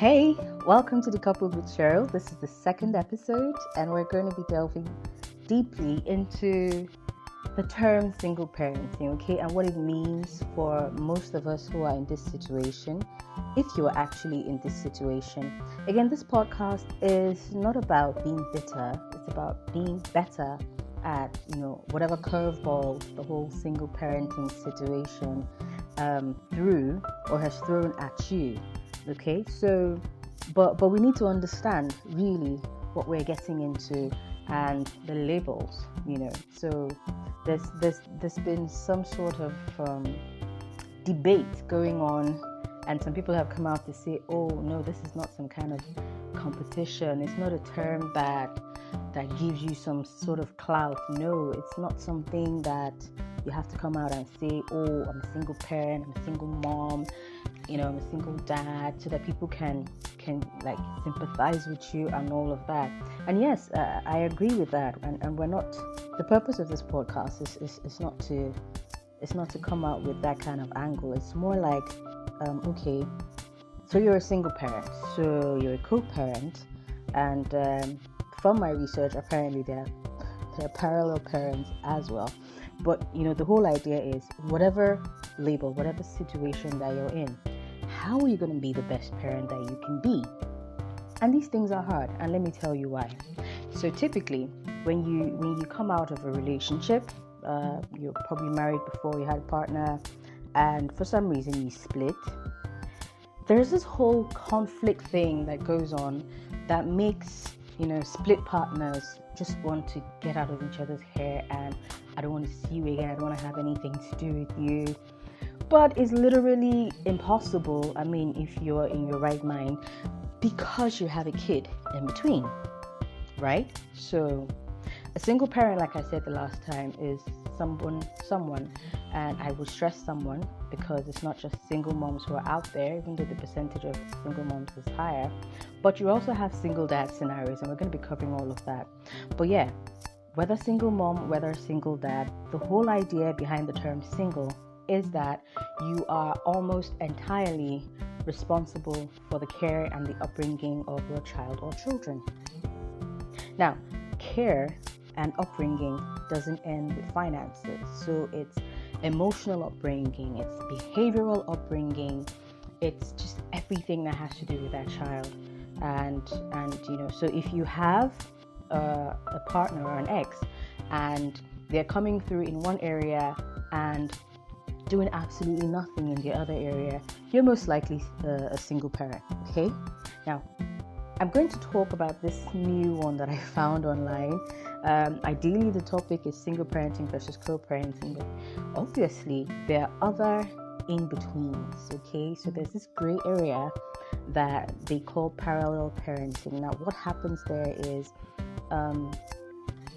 Hey, welcome to Decoupled with Cheryl. This is the second episode, and we're going to be delving deeply into the term single parenting, okay, and what it means for most of us who are in this situation, if you are actually in this situation. Again, this podcast is not about being bitter, it's about being better at, whatever curveballs the whole single parenting situation threw or has thrown at you. Okay, so but we need to understand really what we're getting into and the labels, So there's been some sort of debate going on, and some people have come out to say, oh no, this is not some kind of competition. It's not a term that gives you some sort of clout. No, it's not something that you have to come out and say, oh, I'm a single parent, I'm a single mom, I'm a single dad, so that people can like sympathize with you and all of that. And yes, I agree with that. And we're not. The purpose of this podcast is not to come out with that kind of angle. It's more like, okay, so you're a single parent, so you're a co-parent, and from my research, apparently they're parallel parents as well. But the whole idea is whatever label, whatever situation that you're in, how are you going to be the best parent that you can be? And these things are hard, and let me tell you why. So typically, when you come out of a relationship, you're probably married before, you had a partner, and for some reason you split. There's this whole conflict thing that goes on that makes split partners just want to get out of each other's hair, and I don't want to see you again, I don't want to have anything to do with you. But it's literally impossible, if you're in your right mind, because you have a kid in between, right? So a single parent, like I said the last time, is someone, and I will stress someone, because it's not just single moms who are out there, even though the percentage of single moms is higher, but you also have single dad scenarios, and we're going to be covering all of that. But yeah, whether single mom, whether single dad, the whole idea behind the term single is that you are almost entirely responsible for the care and the upbringing of your child or children. Now, care and upbringing doesn't end with finances, so it's emotional upbringing, it's behavioral upbringing, it's just everything that has to do with that child. And so if you have a partner or an ex, and they're coming through in one area and doing absolutely nothing in the other area, you're most likely a single parent. Okay, now I'm going to talk about this new one that I found online. Ideally, the topic is single parenting versus co-parenting, but obviously there are other in-betweens. Okay, so there's this gray area that they call parallel parenting. Now, what happens there is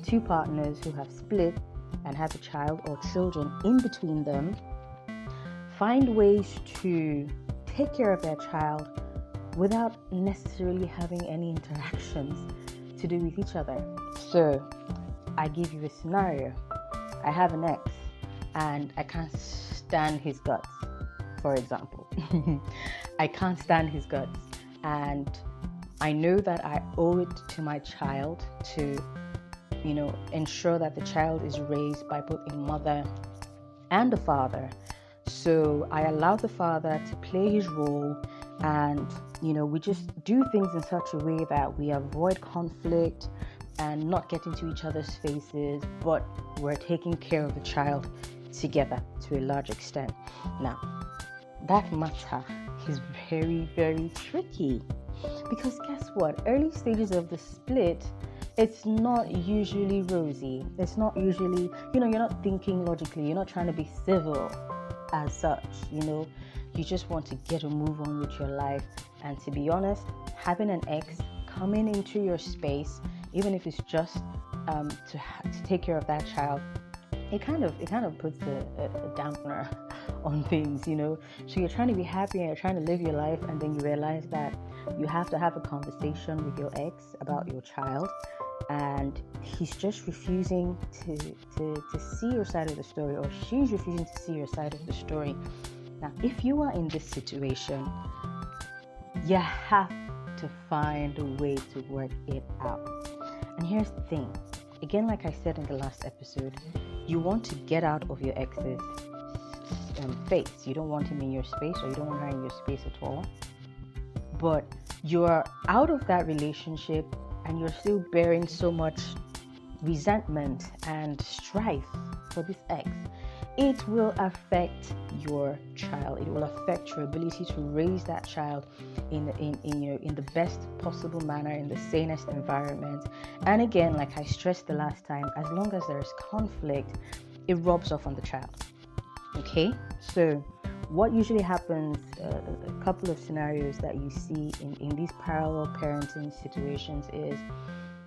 two partners who have split and have a child or children in between them find ways to take care of their child without necessarily having any interactions to do with each other. So I give you a scenario. I have an ex and I can't stand his guts, for example. I can't stand his guts, and I know that I owe it to my child to ensure that the child is raised by both a mother and a father. So I allow the father to play his role, and we just do things in such a way that we avoid conflict and not get into each other's faces, but we're taking care of the child together to a large extent. Now, that matter is very, very tricky, because guess what? Early stages of the split, it's not usually rosy. It's not usually, you're not thinking logically. You're not trying to be civil as such. You just want to get a move on with your life. And to be honest, having an ex coming into your space, even if it's just to take care of that child, it kind of puts a dampener on things, So you're trying to be happy and you're trying to live your life, and then you realize that you have to have a conversation with your ex about your child, and he's just refusing to see your side of the story, or she's refusing to see your side of the story. Now, if you are in this situation, You have to find a way to work it out. And here's the thing. Again, like I said in the last episode, you want to get out of your ex's face. You don't want him in your space, or you don't want her in your space at all. But you're out of that relationship and you're still bearing so much resentment and strife for this ex. It will affect your child. It will affect your ability to raise that child in the best possible manner, in the sanest environment. And again, like I stressed the last time, as long as there is conflict, it rubs off on the child. Okay, so what usually happens, a couple of scenarios that you see in these parallel parenting situations is,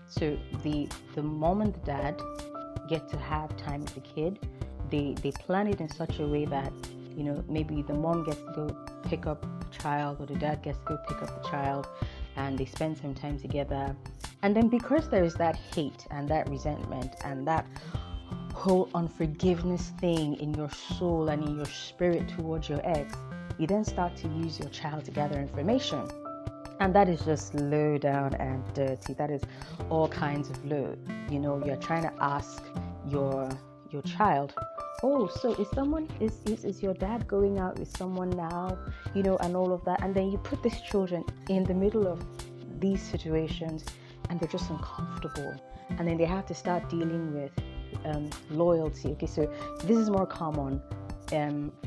so the mom and the dad get to have time with the kid. They plan it in such a way that, maybe the mom gets to go pick up the child, or the dad gets to go pick up the child, and they spend some time together. And then because there is that hate and that resentment and that whole unforgiveness thing in your soul and in your spirit towards your ex, you then start to use your child to gather information. And that is just low down and dirty. That is all kinds of low. You're trying to ask your child, oh, so is your dad going out with someone now, and all of that. And then you put these children in the middle of these situations, and they're just uncomfortable. And then they have to start dealing with loyalty. Okay, so this is more common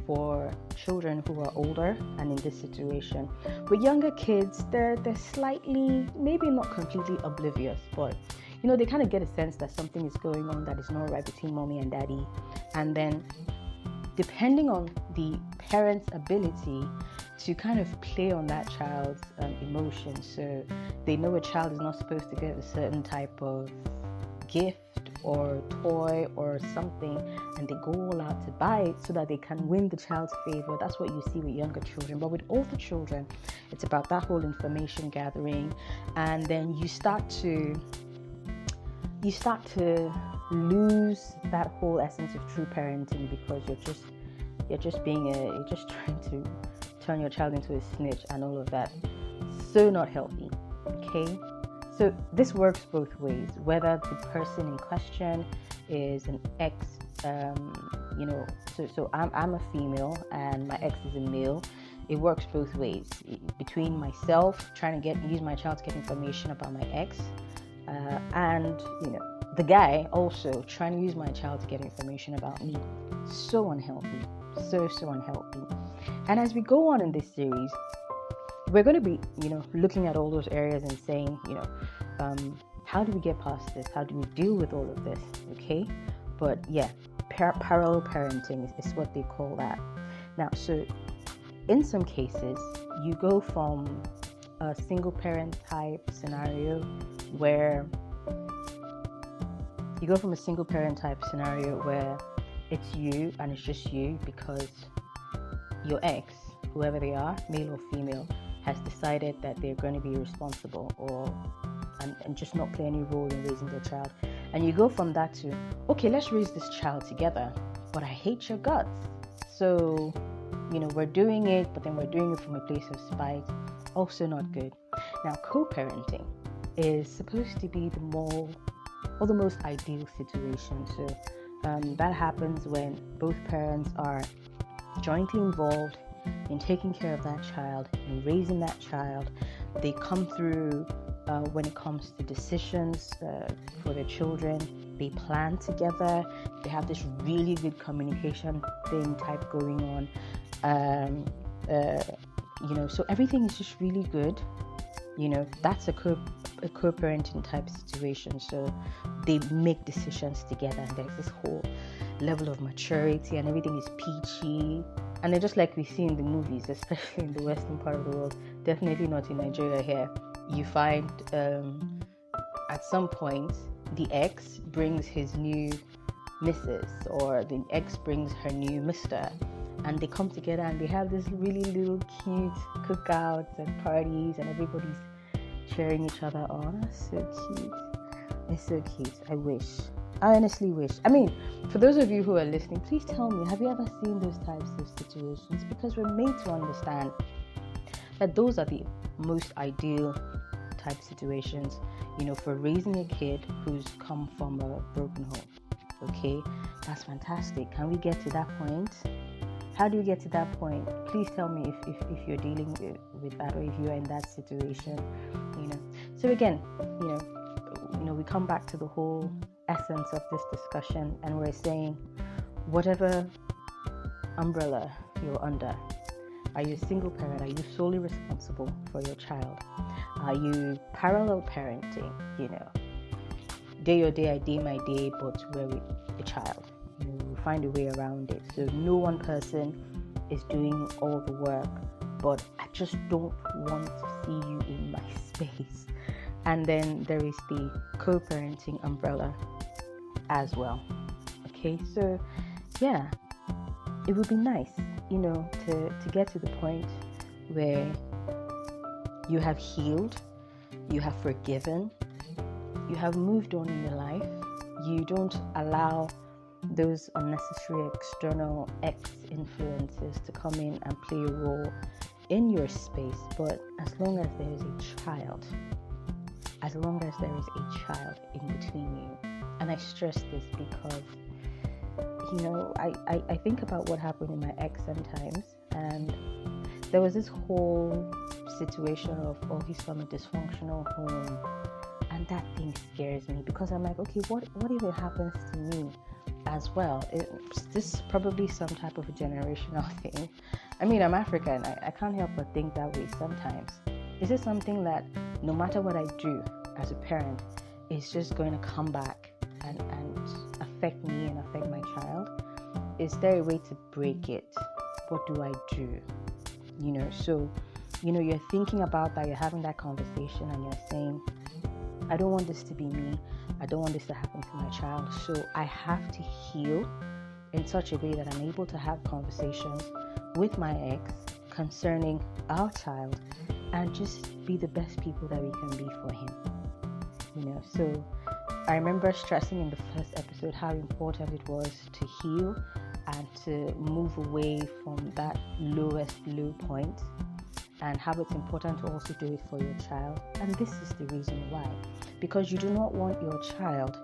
for children who are older and in this situation. With younger kids, they're slightly, maybe not completely oblivious, but they kind of get a sense that something is going on that is not right between mommy and daddy. And then depending on the parent's ability to kind of play on that child's emotions, so they know a child is not supposed to get a certain type of gift or toy or something, and they go all out to buy it so that they can win the child's favor. That's what you see with younger children. But with older children, it's about that whole information gathering, and then you start to lose that whole essence of true parenting, because you're just trying to turn your child into a snitch and all of that. So not healthy. Okay, so this works both ways, whether the person in question is an ex, so I'm a female and my ex is a male. It works both ways, between myself trying to use my child to get information about my ex, and the guy also trying to use my child to get information about me. So unhealthy, so unhealthy. And as we go on in this series, we're going to be looking at all those areas and saying, how do we get past this? How do we deal with all of this? Okay, but yeah, parallel parenting is what they call that. Now, so in some cases, you go from a single parent type scenario where it's you and it's just you, because your ex, whoever they are, male or female, has decided that they're going to be responsible and just not play any role in raising their child. And you go from that to, okay, let's raise this child together, but I hate your guts. So, we're doing it, but then we're doing it from a place of spite. Also not good. Now, co-parenting is supposed to be the most ideal situation. So that happens when both parents are jointly involved in taking care of that child, in raising that child. They come through when it comes to decisions for their children. They plan together. They have this really good communication thing type going on. So everything is just really good. That's a co-parenting type situation. So they make decisions together, and there's this whole level of maturity, and everything is peachy. And then just like we see in the movies, especially in the western part of the world, definitely not in Nigeria here, you find at some point the ex brings his new missus, or the ex brings her new mister, and they come together and they have this really little cute cookouts and parties, and everybody's cheering each other on. So cute. It's so cute. I honestly wish. I mean, for those of you who are listening, please tell me, have you ever seen those types of situations? Because we're made to understand that those are the most ideal type situations, for raising a kid who's come from a broken home. Okay, that's fantastic. Can we get to that point? How do you get to that point? Please tell me if you're dealing with that, or if you're in that situation. So again, we come back to the whole essence of this discussion, and we're saying, whatever umbrella you're under, are you a single parent? Are you solely responsible for your child? Are you parallel parenting? Day your day, I day my day, but we're with a child. We find a way around it. So no one person is doing all the work, but I just don't want to see you in my space. And then there is the co-parenting umbrella as well. Okay, so yeah, it would be nice, to get to the point where you have healed, you have forgiven, you have moved on in your life. You don't allow those unnecessary external influences to come in and play a role in your space. But as long as there is a child in between you, and I stress this because I think about what happened in my ex sometimes, and there was this whole situation of, he's from a dysfunctional home, and that thing scares me, because I'm like, okay, what if it happens to me as well? This is probably some type of a generational thing. I mean, I'm African. I can't help but think that way sometimes. Is it something that no matter what I do as a parent, is just going to come back and affect me and affect my child? Is there a way to break it? What do I do? So you're thinking about that, you're having that conversation, and you're saying, I don't want this to be me. I don't want this to happen to my child. So I have to heal in such a way that I'm able to have conversations with my ex concerning our child, and just be the best people that we can be for him. So I remember stressing in the first episode how important it was to heal and to move away from that lowest low point, and how it's important to also do it for your child. And this is the reason why. Because you do not want your child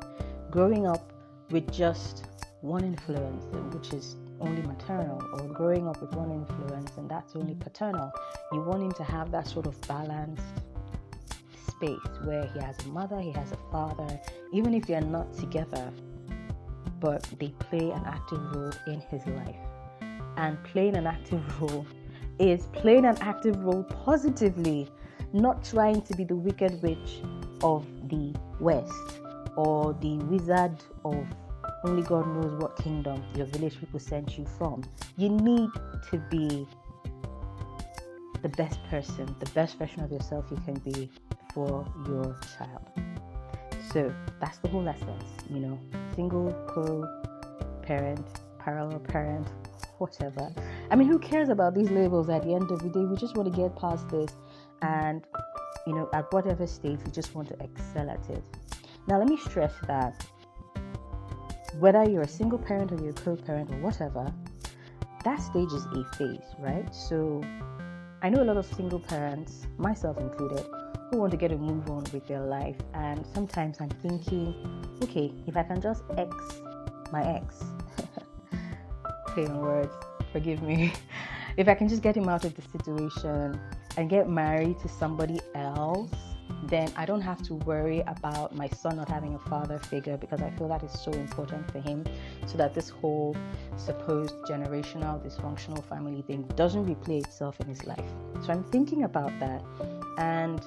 growing up with just one influence, which is only maternal, or growing up with one influence and that's only paternal. You want him to have that sort of balanced space where he has a mother, he has a father, even if they're not together, but they play an active role in his life. And playing an active role is playing an active role positively, not trying to be the wicked witch of the West, or the wizard of only God knows what kingdom your village people sent you from. You need to be the best person, the best version of yourself you can be for your child. So that's the whole essence, single, co-parent, parallel parent, whatever. I mean, who cares about these labels at the end of the day? We just want to get past this, and at whatever stage, we just want to excel at it. Now, let me stress that whether you're a single parent or you're a co-parent or whatever, that stage is a phase, right? So I know a lot of single parents, myself included, who want to get a move on with their life, and sometimes I'm thinking, okay, if I can just X my ex, play on words, forgive me, if I can just get him out of the situation and get married to somebody else, then I don't have to worry about my son not having a father figure, because I feel that is so important for him, so that this whole supposed generational dysfunctional family thing doesn't replay itself in his life. So I'm thinking about that, and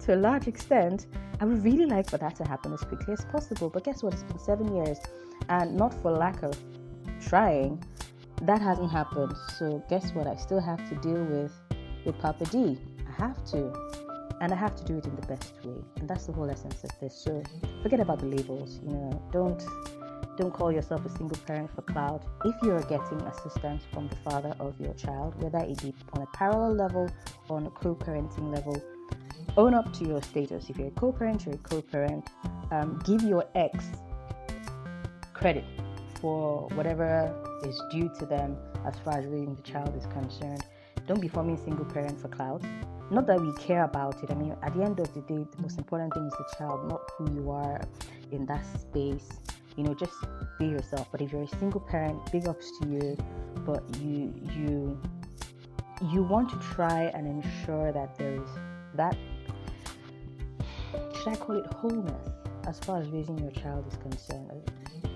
to a large extent, I would really like for that to happen as quickly as possible. But guess what? It's been 7 years, and not for lack of trying, that hasn't happened. So guess what? I still have to deal with Papa D. I have to, and I have to do it in the best way, and that's the whole essence of this. So forget about the labels. Don't call yourself a single parent for clout. If you're getting assistance from the father of your child, whether it be on a parallel level or on a co-parenting level, own up to your status. If you're a co-parent, you're a co-parent. Give your ex credit for whatever is due to them, as far as raising the child is concerned. Don't be forming single parent for clout. Not that we care about it. I mean, at the end of the day, the most important thing is the child, not who you are in that space. Just be yourself. But if you're a single parent, big ups to you. But you want to try and ensure that there is that, should I call it, wholeness as far as raising your child is concerned.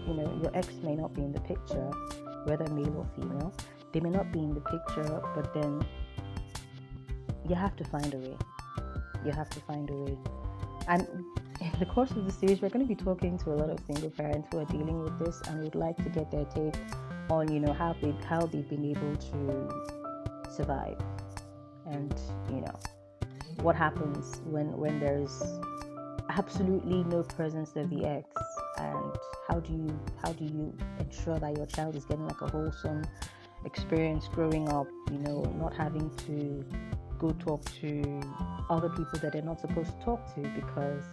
Your ex may not be in the picture, whether male or female. They may not be in the picture, but then you have to find a way. And in the course of the series, we're going to be talking to a lot of single parents who are dealing with this, and we'd like to get their take on, how they've been able to survive, and what happens when there's absolutely no presence of the ex, and how do you ensure that your child is getting like a wholesome experience growing up, not having to go talk to other people that they're not supposed to talk to because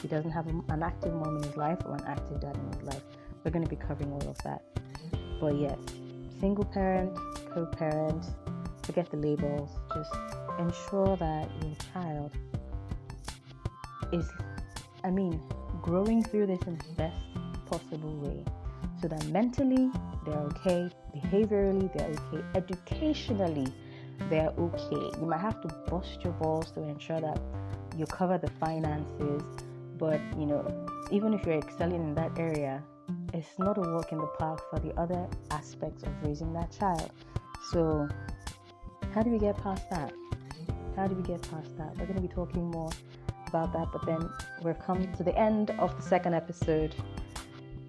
he doesn't have an active mom in his life or an active dad in his life. We're going to be covering all of that. But yes, single parent, co-parent, forget the labels. Just ensure that your child is, growing through this in the best possible way, so that mentally they're okay, behaviorally they're okay, educationally they're okay. You might have to bust your balls to ensure that you cover the finances, but even if you're excelling in that area, it's not a walk in the park for the other aspects of raising that child. So how do we get past that? We're going to be talking more about that, but then we've come to the end of the second episode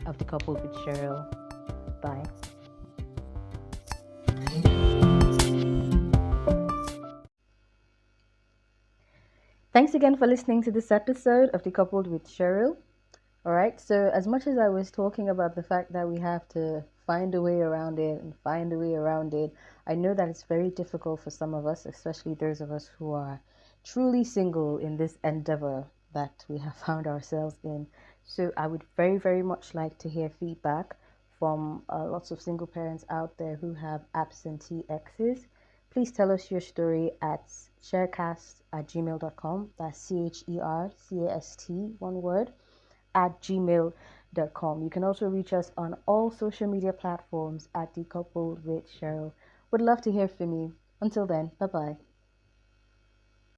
of Decoupled with Cheryl. Bye. Thanks again for listening to this episode of Decoupled with Cheryl. Alright, so as much as I was talking about the fact that we have to find a way around it, I know that it's very difficult for some of us, especially those of us who are truly single in this endeavor that we have found ourselves in. So I would very, very much like to hear feedback from lots of single parents out there who have absentee exes. Please tell us your story at sharecast@gmail.com. That's CHERCAST, one word, @gmail.com. You can also reach us on all social media platforms at Decoupled with Cheryl. Would love to hear from you. Until then, bye-bye.